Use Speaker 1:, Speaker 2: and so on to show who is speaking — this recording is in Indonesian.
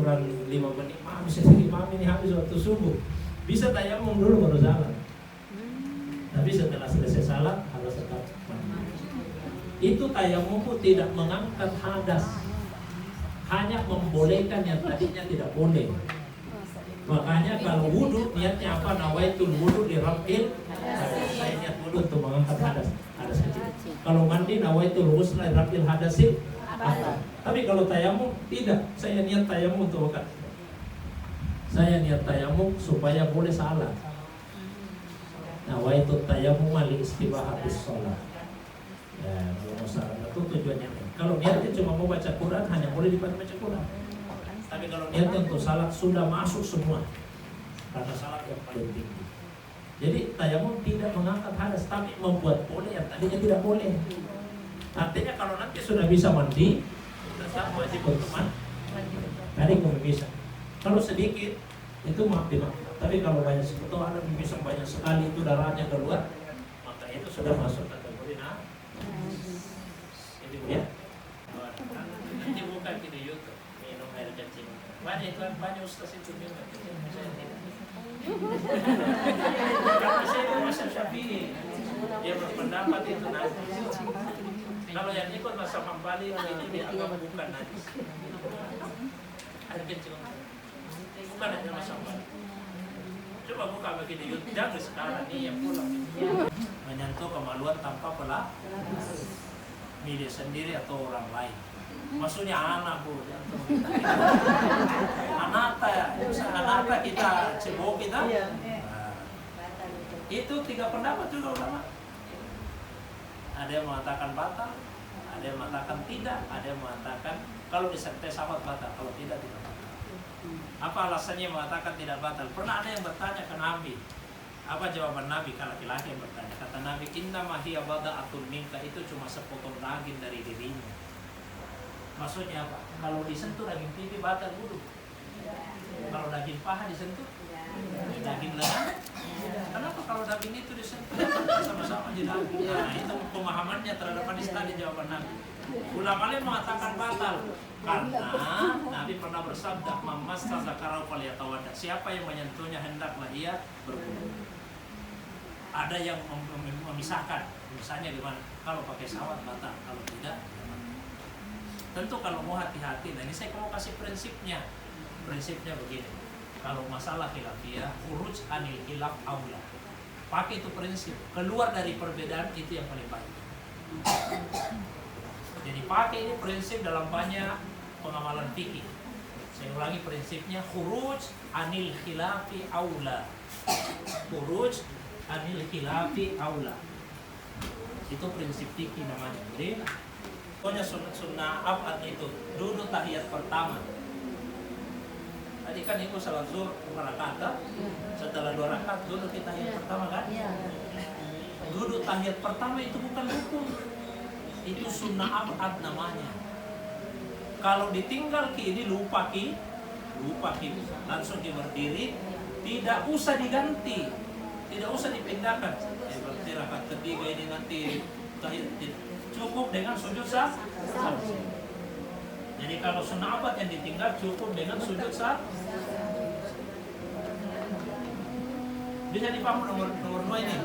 Speaker 1: kurang 5 menit, mami sedikit, mami ini habis waktu subuh. Bisa tayamum dulu baru salat. Tapi setelah selesai salat harus tetap mandi. Itu tayamum tidak mengangkat hadas, hanya membolehkan yang tadinya tidak boleh. Makanya kalau wudhu niatnya apa? Nawaitul wudhu di rafil hadas. Saya niat wudhu untuk mengangkat hadas kecil. Kalau mandi nawaitul ghusl di rafil hadasil akbar. Tapi kalau tayamum tidak. Saya niat tayamum untuk mengangkat. Saya niat tayamum supaya boleh salat. Nawaitul tayamum li istibahatis shalah. Ya, mau salat itu tujuannya. Kalau niatnya cuma mau baca Quran, hanya boleh dibaca Quran. Tapi kalau niatnya untuk salat sudah masuk semua, karena salat yang paling tinggi. Jadi tayamum tidak mengangkat hadas, tapi membuat boleh yang tadinya tidak boleh. Artinya kalau nanti sudah bisa mandi, tetap wajib untuk mandi. Tadi kalau bisa. Kalau sedikit itu maaf dimaafkan. Tapi kalau banyak seperti ada bisa banyak sekali itu darahnya keluar, maka itu sudah masuk kategori Ini ya. Nanti buka di YouTube. Minum air kencing. Banyak itu banyak ustaz itu minum air kencing. Saya tidak. Karena saya itu Mazhab Syafi'i. Dia berpendapat itu najis. Kalau yang ikut Mazhab Hambali itu dia agama bukan najis. Air kencing. Bukan hanya Mazhab Hambali. Coba buka bagi di YouTube. Jangan sekarang ini yang pulang. Menyentuh kemaluan tanpa milik sendiri atau orang lain. Maksudnya anak bu, anak kita cebok kita. Itu 3 pendapat juga ulama. Ada yang mengatakan batal, ada yang mengatakan tidak, ada yang mengatakan kalau disertai sahabat batal, kalau tidak batal. Apa alasannya mengatakan tidak batal? Pernah ada yang bertanya ke Nabi. Apa jawaban Nabi? Kalau laki-laki yang bertanya, kata Nabi, innama hiya bada'atun minka, itu cuma sepotong daging dari dirinya. Maksudnya apa? Kalau disentuh daging pipi batal wudu. Kalau daging paha disentuh, daging lengan. Kenapa kalau daging itu disentuh sama-sama jadi daging? Nah, itu pemahamannya terhadap hadis tadi jawaban Nabi. Ulama lain mengatakan batal karena Nabi pernah bersabda, "Mamassa zakarau falyatawadda." Siapa yang menyentuhnya hendaklah ia berwudu. Ada yang memisahkan, misalnya gimana? Kalau pakai sawat batal, kalau tidak. Tentu kalau mau hati-hati, nah ini saya mau kasih prinsipnya. Prinsipnya begini, kalau masalah khilafiyah, khuruj anil khilaf aula. Pakai itu prinsip, keluar dari perbedaan itu yang paling baik. Jadi pakai ini prinsip dalam banyak pengamalan fikih. Saya ulangi prinsipnya, khuruj anil khilafi aula. Khuruj anil khilafi aula. Itu prinsip fikih namanya. Jadi pokoknya sunnah abad itu duduk tahiyat pertama. Tadi kan itu salat zuhur 2 rakaat. Setelah 2 rakaat duduk di tahiyat pertama kan? Duduk tahiyat pertama itu bukan rukun. Itu sunnah abad namanya. Kalau ditinggal kiri lupa langsung dia berdiri, tidak usah diganti, tidak usah dipindahkan. Berarti rakaat ketiga ini nanti tahiyat cukup dengan sujud sah. Jadi kalau sunnah abad yang ditinggal cukup dengan sujud sah. Bisa dipahami nomor 2 ini.